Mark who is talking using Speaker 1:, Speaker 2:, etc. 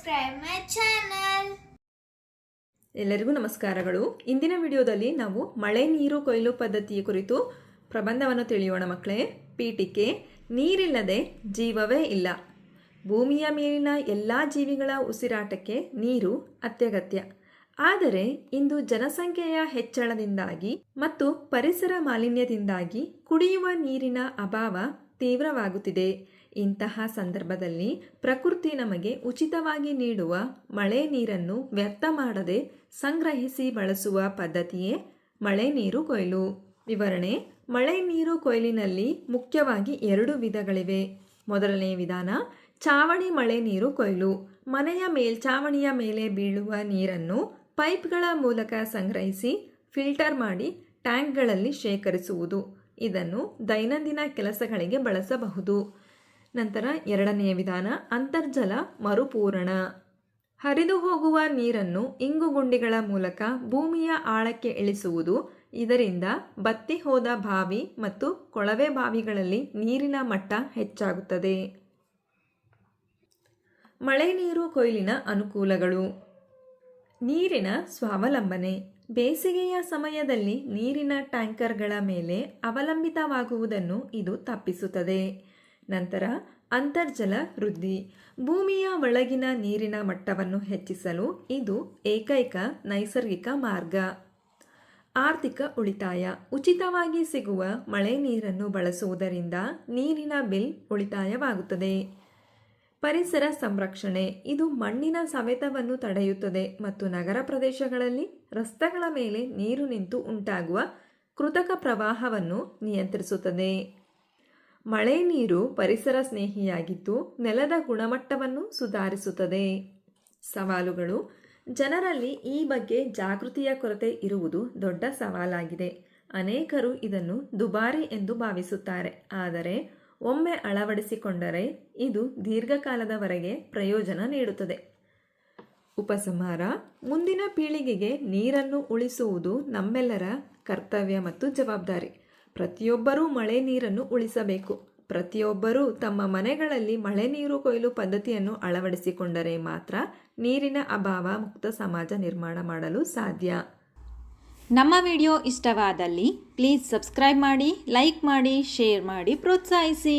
Speaker 1: subscribe my channel.
Speaker 2: ಎಲ್ಲರಿಗೂ ನಮಸ್ಕಾರಗಳು. ಇಂದಿನ ವಿಡಿಯೋದಲ್ಲಿ ನಾವು ಮಳೆ ನೀರು ಕೊಯ್ಲು ಪದ್ಧತಿಯ ಕುರಿತು ಪ್ರಬಂಧವನ್ನು ತಿಳಿಯೋಣ ಮಕ್ಕಳೇ. ಪೀಠಿಕೆ: ನೀರಿಲ್ಲದೆ ಜೀವವೇ ಇಲ್ಲ. ಭೂಮಿಯ ಮೇಲಿನ ಎಲ್ಲ ಜೀವಿಗಳ ಉಸಿರಾಟಕ್ಕೆ ನೀರು ಅತ್ಯಗತ್ಯ. ಆದರೆ ಇಂದು ಜನಸಂಖ್ಯೆಯ ಹೆಚ್ಚಳದಿಂದಾಗಿ ಮತ್ತು ಪರಿಸರ ಮಾಲಿನ್ಯದಿಂದಾಗಿ ಕುಡಿಯುವ ನೀರಿನ ಅಭಾವ ತೀವ್ರವಾಗುತ್ತಿದೆ. ಇಂತಹ ಸಂದರ್ಭದಲ್ಲಿ ಪ್ರಕೃತಿ ನಮಗೆ ಉಚಿತವಾಗಿ ನೀಡುವ ಮಳೆ ನೀರನ್ನು ವ್ಯರ್ಥ ಮಾಡದೆ ಸಂಗ್ರಹಿಸಿ ಬಳಸುವ ಪದ್ಧತಿಯೇ ಮಳೆ ನೀರು ಕೊಯ್ಲು. ವಿವರಣೆ: ಮಳೆ ನೀರು ಕೊಯ್ಲಿನಲ್ಲಿ ಮುಖ್ಯವಾಗಿ 2 ವಿಧಗಳಿವೆ. ಮೊದಲನೇ ವಿಧಾನ ಚಾವಣಿ ಮಳೆ ನೀರು ಕೊಯ್ಲು. ಮನೆಯ ಮೇಲ್ಛಾವಣಿಯ ಮೇಲೆ ಬೀಳುವ ನೀರನ್ನು ಪೈಪ್ಗಳ ಮೂಲಕ ಸಂಗ್ರಹಿಸಿ ಫಿಲ್ಟರ್ ಮಾಡಿ ಟ್ಯಾಂಕ್ಗಳಲ್ಲಿ ಶೇಖರಿಸುವುದು. ಇದನ್ನು ದೈನಂದಿನ ಕೆಲಸಗಳಿಗೆ ಬಳಸಬಹುದು. ನಂತರ ಎರಡನೆಯ ವಿಧಾನ ಅಂತರ್ಜಲ ಮರುಪೂರಣ. ಹರಿದು ಹೋಗುವ ನೀರನ್ನು ಇಂಗುಗುಂಡಿಗಳ ಮೂಲಕ ಭೂಮಿಯ ಆಳಕ್ಕೆ ಇಳಿಸುವುದು. ಇದರಿಂದ ಬತ್ತಿ ಹೋದ ಬಾವಿ ಮತ್ತು ಕೊಳವೆ ಬಾವಿಗಳಲ್ಲಿ ನೀರಿನ ಮಟ್ಟ ಹೆಚ್ಚಾಗುತ್ತದೆ. ಮಳೆ ನೀರು ಕೊಯ್ಲಿನ ಅನುಕೂಲಗಳು: ನೀರಿನ ಸ್ವಾವಲಂಬನೆ. ಬೇಸಿಗೆಯ ಸಮಯದಲ್ಲಿ ನೀರಿನ ಟ್ಯಾಂಕರ್ಗಳ ಮೇಲೆ ಅವಲಂಬಿತವಾಗುವುದನ್ನು ಇದು ತಪ್ಪಿಸುತ್ತದೆ. ನಂತರ ಅಂತರ್ಜಲ ವೃದ್ಧಿ. ಭೂಮಿಯ ಒಳಗಿನ ನೀರಿನ ಮಟ್ಟವನ್ನು ಹೆಚ್ಚಿಸಲು ಇದು ಏಕೈಕ ನೈಸರ್ಗಿಕ ಮಾರ್ಗ. ಆರ್ಥಿಕ ಉಳಿತಾಯ. ಉಚಿತವಾಗಿ ಸಿಗುವ ಮಳೆ ನೀರನ್ನು ಬಳಸುವುದರಿಂದ ನೀರಿನ ಬಿಲ್ ಉಳಿತಾಯವಾಗುತ್ತದೆ. ಪರಿಸರ ಸಂರಕ್ಷಣೆ. ಇದು ಮಣ್ಣಿನ ಸವೆತವನ್ನು ತಡೆಯುತ್ತದೆ ಮತ್ತು ನಗರ ಪ್ರದೇಶಗಳಲ್ಲಿ ರಸ್ತೆಗಳ ಮೇಲೆ ನೀರು ನಿಂತು ಉಂಟಾಗುವ ಕೃತಕ ಪ್ರವಾಹವನ್ನು ನಿಯಂತ್ರಿಸುತ್ತದೆ. ಮಳೆ ನೀರು ಪರಿಸರ ಸ್ನೇಹಿಯಾಗಿದ್ದು ನೆಲದ ಗುಣಮಟ್ಟವನ್ನು ಸುಧಾರಿಸುತ್ತದೆ. ಸವಾಲುಗಳು: ಜನರಲ್ಲಿ ಈ ಬಗ್ಗೆ ಜಾಗೃತಿಯ ಕೊರತೆ ಇರುವುದು ದೊಡ್ಡ ಸವಾಲಾಗಿದೆ. ಅನೇಕರು ಇದನ್ನು ದುಬಾರಿ ಎಂದು ಭಾವಿಸುತ್ತಾರೆ. ಆದರೆ ಒಮ್ಮೆ ಅಳವಡಿಸಿಕೊಂಡರೆ ಇದು ದೀರ್ಘಕಾಲದವರೆಗೆ ಪ್ರಯೋಜನ ನೀಡುತ್ತದೆ. ಉಪಸಂಹಾರ: ಮುಂದಿನ ಪೀಳಿಗೆಗೆ ನೀರನ್ನು ಉಳಿಸುವುದು ನಮ್ಮೆಲ್ಲರ ಕರ್ತವ್ಯ ಮತ್ತು ಜವಾಬ್ದಾರಿ. ಪ್ರತಿಯೊಬ್ಬರೂ ಮಳೆ ನೀರನ್ನು ಉಳಿಸಬೇಕು. ಪ್ರತಿಯೊಬ್ಬರೂ ತಮ್ಮ ಮನೆಗಳಲ್ಲಿ ಮಳೆ ನೀರು ಕೊಯ್ಲು ಪದ್ಧತಿಯನ್ನು ಅಳವಡಿಸಿಕೊಂಡರೆ ಮಾತ್ರ ನೀರಿನ ಅಭಾವ ಮುಕ್ತ ಸಮಾಜ ನಿರ್ಮಾಣ ಮಾಡಲು ಸಾಧ್ಯ.
Speaker 3: ನಮ್ಮ ವಿಡಿಯೋ ಇಷ್ಟವಾದಲ್ಲಿ ಪ್ಲೀಸ್ ಸಬ್ಸ್ಕ್ರೈಬ್ ಮಾಡಿ, ಲೈಕ್ ಮಾಡಿ, ಶೇರ್ ಮಾಡಿ, ಪ್ರೋತ್ಸಾಹಿಸಿ.